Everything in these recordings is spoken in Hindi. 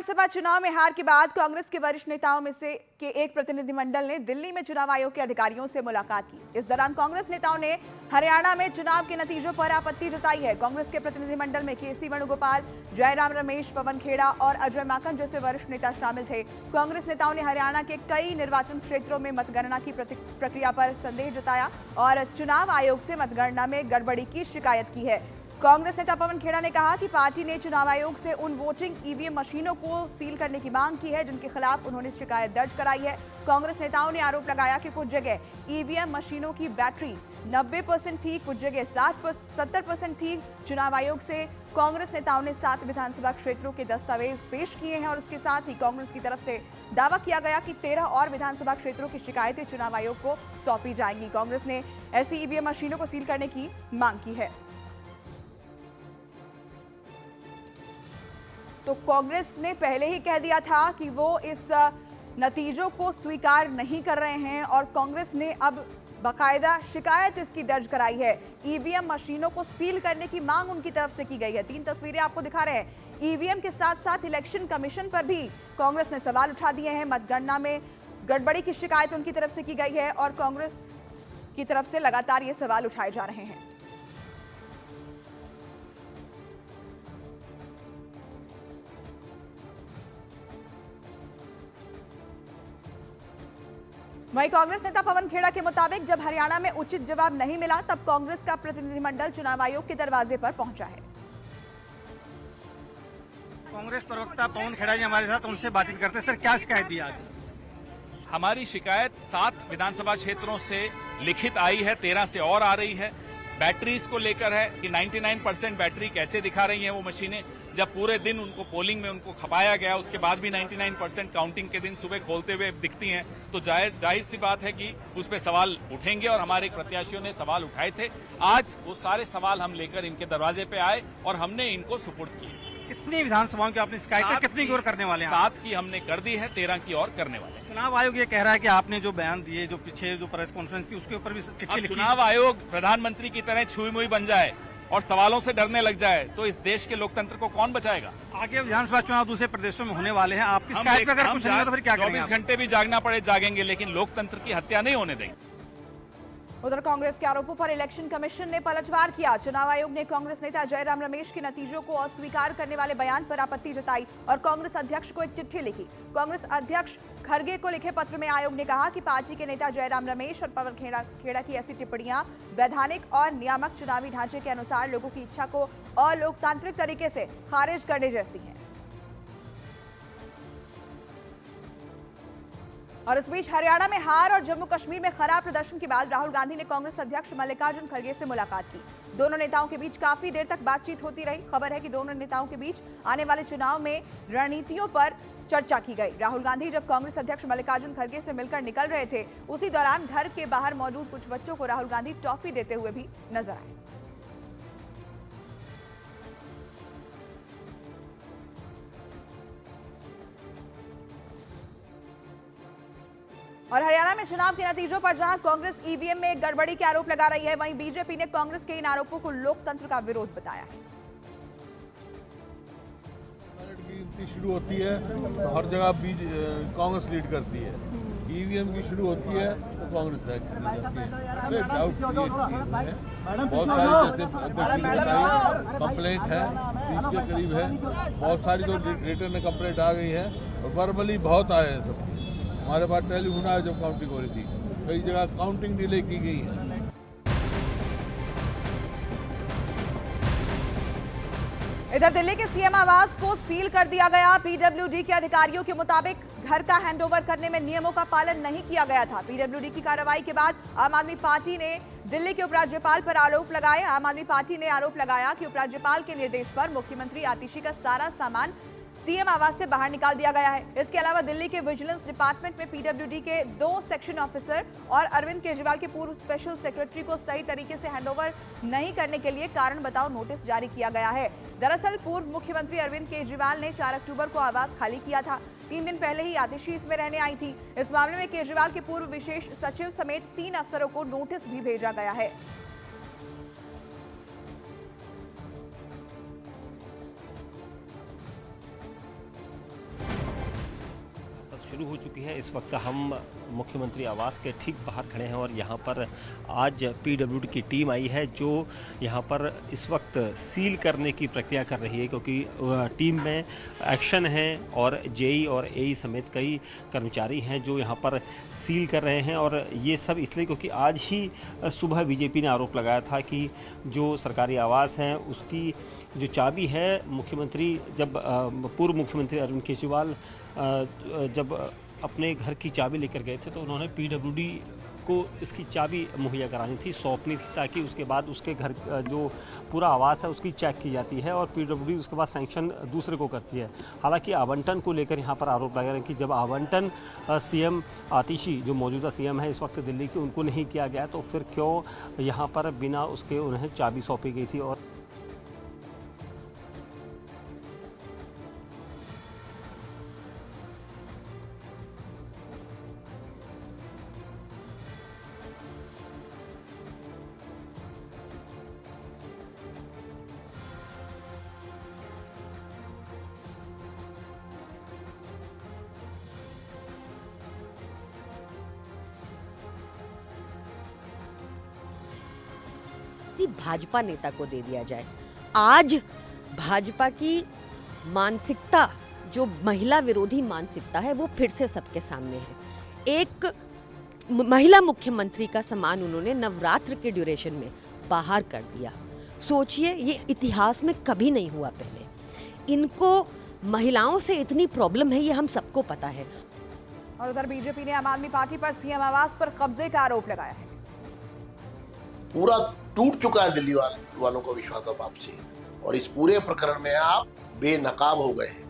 विधानसभा चुनाव में हार के बाद कांग्रेस के वरिष्ठ नेताओं में से के एक प्रतिनिधिमंडल ने दिल्ली में चुनाव आयोग के अधिकारियों से मुलाकात की। इस दौरान कांग्रेस नेताओं ने हरियाणा में चुनाव के नतीजों पर आपत्ति जताई है। कांग्रेस के प्रतिनिधिमंडल में केसी वेणुगोपाल, जयराम रमेश, पवन खेड़ा और अजय माकन जैसे वरिष्ठ नेता शामिल थे। कांग्रेस नेताओं ने हरियाणा के कई निर्वाचन क्षेत्रों में मतगणना की प्रक्रिया पर संदेह जताया और चुनाव आयोग से मतगणना में गड़बड़ी की शिकायत की है। कांग्रेस नेता पवन खेड़ा ने कहा कि पार्टी ने चुनाव आयोग से उन वोटिंग ईवीएम मशीनों को सील करने की मांग की है जिनके खिलाफ उन्होंने शिकायत दर्ज कराई है। कांग्रेस नेताओं ने आरोप लगाया कि कुछ जगह ईवीएम मशीनों की बैटरी 90% थी, कुछ जगह 70% थी। चुनाव आयोग से कांग्रेस नेताओं ने 7 विधानसभा क्षेत्रों के दस्तावेज पेश किए हैं और उसके साथ ही कांग्रेस की तरफ से दावा किया गया कि 13 और विधानसभा क्षेत्रों की शिकायतें चुनाव आयोग को सौंपी जाएंगी। कांग्रेस ने ऐसी ईवीएम मशीनों को सील करने की मांग की है। तो कांग्रेस ने पहले ही कह दिया था कि वो इस नतीजों को स्वीकार नहीं कर रहे हैं और कांग्रेस ने अब बाकायदा शिकायत इसकी दर्ज कराई है। ईवीएम मशीनों को सील करने की मांग उनकी तरफ से की गई है। 3 तस्वीरें आपको दिखा रहे हैं। ईवीएम के साथ साथ इलेक्शन कमीशन पर भी कांग्रेस ने सवाल उठा दिए हैं। मतगणना में गड़बड़ी की शिकायत उनकी तरफ से की गई है और कांग्रेस की तरफ से लगातार ये सवाल उठाए जा रहे हैं। वहीं कांग्रेस नेता पवन खेड़ा के मुताबिक जब हरियाणा में उचित जवाब नहीं मिला तब कांग्रेस का प्रतिनिधिमंडल चुनाव आयोग के दरवाजे पर पहुंचा है। कांग्रेस प्रवक्ता पवन खेड़ा जी हमारे साथ, उनसे बातचीत करते हैं। सर, क्या शिकायत दी आज? हमारी शिकायत 7 विधानसभा क्षेत्रों से लिखित आई है, 13 से और आ रही है। बैटरीज को लेकर है कि 99% बैटरी कैसे दिखा रही हैं वो मशीनें, जब पूरे दिन उनको पोलिंग में उनको खपाया गया उसके बाद भी 99% काउंटिंग के दिन सुबह खोलते हुए दिखती हैं। तो जाहिर सी बात है कि उस पर सवाल उठेंगे और हमारे प्रत्याशियों ने सवाल उठाए थे। आज वो सारे सवाल हम लेकर इनके दरवाजे पे आए और हमने इनको सुपुर्द किए। कितनी विधानसभाओं की आपने शिकायतें कितनी की ओर करने वाले हैं? 7 की हमने कर दी है, 13 की और करने वाले हैं। चुनाव आयोग ये कह रहा है कि आपने जो बयान दिए, जो पीछे जो प्रेस कॉन्फ्रेंस की, उसके ऊपर भी चिट्ठी लिखी। चुनाव आयोग प्रधानमंत्री की तरह छुई मुई बन जाए और सवालों से डरने लग जाए तो इस देश के लोकतंत्र को कौन बचाएगा? आगे विधानसभा चुनाव दूसरे प्रदेशों में होने वाले हैं। आपकी शिकायत पे अगर कुछ नहीं हो तो फिर क्या करेंगे? 24 घंटे भी जागना पड़े जागेंगे, लेकिन लोकतंत्र की हत्या नहीं होने देंगे। उधर कांग्रेस के आरोपों पर इलेक्शन कमीशन ने पलटवार किया। चुनाव आयोग ने कांग्रेस नेता जयराम रमेश के नतीजों को अस्वीकार करने वाले बयान पर आपत्ति जताई और कांग्रेस अध्यक्ष को एक चिट्ठी लिखी। कांग्रेस अध्यक्ष खड़गे को लिखे पत्र में आयोग ने कहा कि पार्टी के नेता जयराम रमेश और पवन खेड़ा की ऐसी टिप्पणियां वैधानिक और नियामक चुनावी ढांचे के अनुसार लोगों की इच्छा को अलोकतांत्रिक तरीके से खारिज करने जैसी है। और इस बीच हरियाणा में हार और जम्मू कश्मीर में खराब प्रदर्शन के बाद राहुल गांधी ने कांग्रेस अध्यक्ष मल्लिकार्जुन खड़गे से मुलाकात की। दोनों नेताओं के बीच काफी देर तक बातचीत होती रही। खबर है कि दोनों नेताओं के बीच आने वाले चुनाव में रणनीतियों पर चर्चा की गई। राहुल गांधी जब कांग्रेस अध्यक्ष मल्लिकार्जुन खड़गे से मिलकर निकल रहे थे, उसी दौरान घर के बाहर मौजूद कुछ बच्चों को राहुल गांधी टॉफी देते हुए भी नजर आए। और हरियाणा में चुनाव के नतीजों पर जहां कांग्रेस ईवीएम में गड़बड़ी के आरोप लगा रही है, वहीं बीजेपी ने कांग्रेस के इन आरोपों को लोकतंत्र का विरोध बताया है। शुरू होती है तो हर जगह कांग्रेस लीड करती है। ईवीएम की शुरू होती है तो कांग्रेस डाउट है। बहुत सारी जैसे अध्यक्ष ने बताई कंप्लेंट है, 30 के करीब है। बहुत सारी तो रिटर्न कंप्लेंट आ गई है और वर्बली बहुत आए हैं सब। हमारे पास टेलीफोन आया जब काउंटिंग हो रही थी, कई जगह काउंटिंग डिले की गई है। इधर दिल्ली के सीएम आवास को सील कर दिया गया। पीडब्ल्यूडी के अधिकारियों के मुताबिक घर का हैंडओवर करने में नियमों का पालन नहीं किया गया था। पीडब्ल्यूडी की कार्रवाई के बाद आम आदमी पार्टी ने दिल्ली के उपराज्यपाल पर आरोप लगाए। आम आदमी पार्टी ने आरोप लगाया कि उपराज्यपाल के निर्देश पर मुख्यमंत्री आतिशी का सारा सामान सीएम आवास से बाहर निकाल दिया गया है। इसके अलावा दिल्ली के विजिलेंस डिपार्टमेंट में पीडब्ल्यूडी के 2 सेक्शन ऑफिसर और अरविंद केजरीवाल के पूर्व स्पेशल सेक्रेटरी को सही तरीके से हैंडओवर नहीं करने के लिए कारण बताओ नोटिस जारी किया गया है। दरअसल पूर्व मुख्यमंत्री अरविंद केजरीवाल ने 4 अक्टूबर को आवास खाली किया था। 3 दिन पहले ही आतिशी इसमें रहने आई थी। इस मामले में केजरीवाल के पूर्व विशेष सचिव समेत 3 अफसरों को नोटिस भी भेजा गया है। शुरू हो चुकी है। इस वक्त हम मुख्यमंत्री आवास के ठीक बाहर खड़े हैं और यहाँ पर आज पीडब्ल्यूडी की टीम आई है जो यहाँ पर इस वक्त सील करने की प्रक्रिया कर रही है, क्योंकि टीम में एक्शन है और जेई और एई समेत कई कर्मचारी हैं जो यहाँ पर सील कर रहे हैं। और ये सब इसलिए क्योंकि आज ही सुबह बीजेपी ने आरोप लगाया था कि जो सरकारी आवास हैं उसकी जो चाबी है पूर्व मुख्यमंत्री अरविंद केजरीवाल जब अपने घर की चाबी लेकर गए थे तो उन्होंने पीडब्ल्यूडी को इसकी चाबी मुहैया करानी थी, सौंपनी थी, ताकि उसके बाद उसके घर जो पूरा आवास है उसकी चेक की जाती है और पीडब्ल्यूडी उसके बाद सैंक्शन दूसरे को करती है। हालांकि आवंटन को लेकर यहाँ पर आरोप लगा रहे हैं कि जब आवंटन सीएम आतिशी जो मौजूदा सीएम है इस वक्त दिल्ली की उनको नहीं किया गया तो फिर क्यों यहाँ पर बिना उसके उन्हें चाबी सौंपी गई थी। और भाजपा नेता को दे दिया जाए। आज भाजपा की मानसिकता, जो महिला विरोधी मानसिकता है, वो फिर से सबके सामने है। एक महिला मुख्यमंत्री का सामान उन्होंने नवरात्र के ड्यूरेशन में बाहर कर दिया। सोचिए, ये इतिहास में कभी नहीं हुआ पहले। इनको महिलाओं से इतनी प्रॉब्लम है, ये हम सबको पता है। और उधर बीजेपी ने आम आदमी पार्टी पर सीएम आवास पर कब्जे का आरोप लगाया है। पूरा टूट चुका है दिल्ली वालों का विश्वास अब आपसे, और इस पूरे प्रकरण में आप बेनकाब हो गए हैं।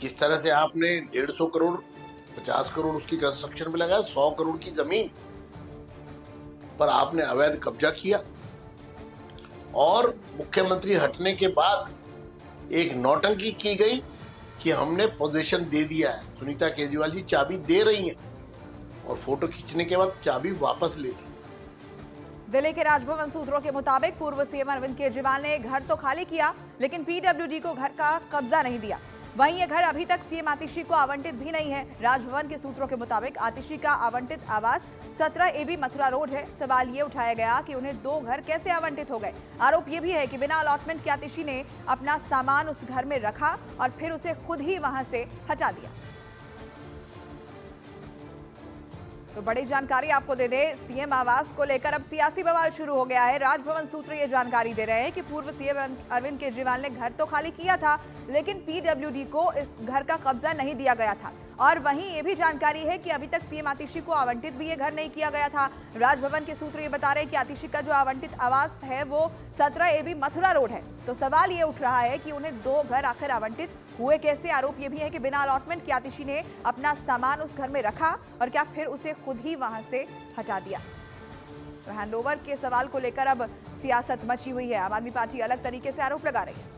किस तरह से आपने 150 करोड़ 50 करोड़ उसकी कंस्ट्रक्शन में लगाया, 100 करोड़ की जमीन पर आपने अवैध कब्जा किया, और मुख्यमंत्री हटने के बाद एक नौटंकी की गई कि हमने पोजीशन दे दिया है। सुनीता केजरीवाल जी चाबी दे रही हैं और फोटो खींचने के बाद चाबी वापस ले ली। दिल्ली के राजभवन सूत्रों के मुताबिक पूर्व सीएम अरविंद केजरीवाल ने घर तो खाली किया लेकिन पीडब्ल्यूडी को घर का कब्जा नहीं दिया। वहीं ये घर अभी तक सीएम आतिशी को आवंटित भी नहीं है। राजभवन के सूत्रों के मुताबिक आतिशी का आवंटित आवास 17 AB मथुरा रोड है। सवाल ये उठाया गया कि उन्हें 2 घर कैसे आवंटित हो गए। आरोप ये भी है कि बिना अलॉटमेंट के आतिशी ने अपना सामान उस घर में रखा और फिर उसे खुद ही वहां से हटा दिया। तो बड़ी जानकारी आपको दे दे, सीएम आवास को लेकर अब सियासी बवाल शुरू हो गया है। राजभवन सूत्र ये जानकारी दे रहे हैं कि पूर्व सीएम अरविंद केजरीवाल ने घर तो खाली किया था लेकिन पीडब्ल्यूडी को इस घर का कब्जा नहीं दिया गया था। और वहीं ये भी जानकारी है कि अभी तक सीएम आतिशी को आवंटित भी ये घर नहीं किया गया था। राजभवन के सूत्र ये बता रहे हैं कि आतिशी का जो आवंटित आवास है वो 17 AB मथुरा रोड है। तो सवाल ये उठ रहा है कि उन्हें 2 घर आखिर आवंटित हुए कैसे। आरोप ये भी है कि बिना अलॉटमेंट के आतिशी ने अपना सामान उस घर में रखा और क्या फिर उसे खुद ही वहां से हटा दिया। तो हैंडओवर के सवाल को लेकर अब सियासत मची हुई है। आम आदमी पार्टी अलग तरीके से आरोप लगा रही है।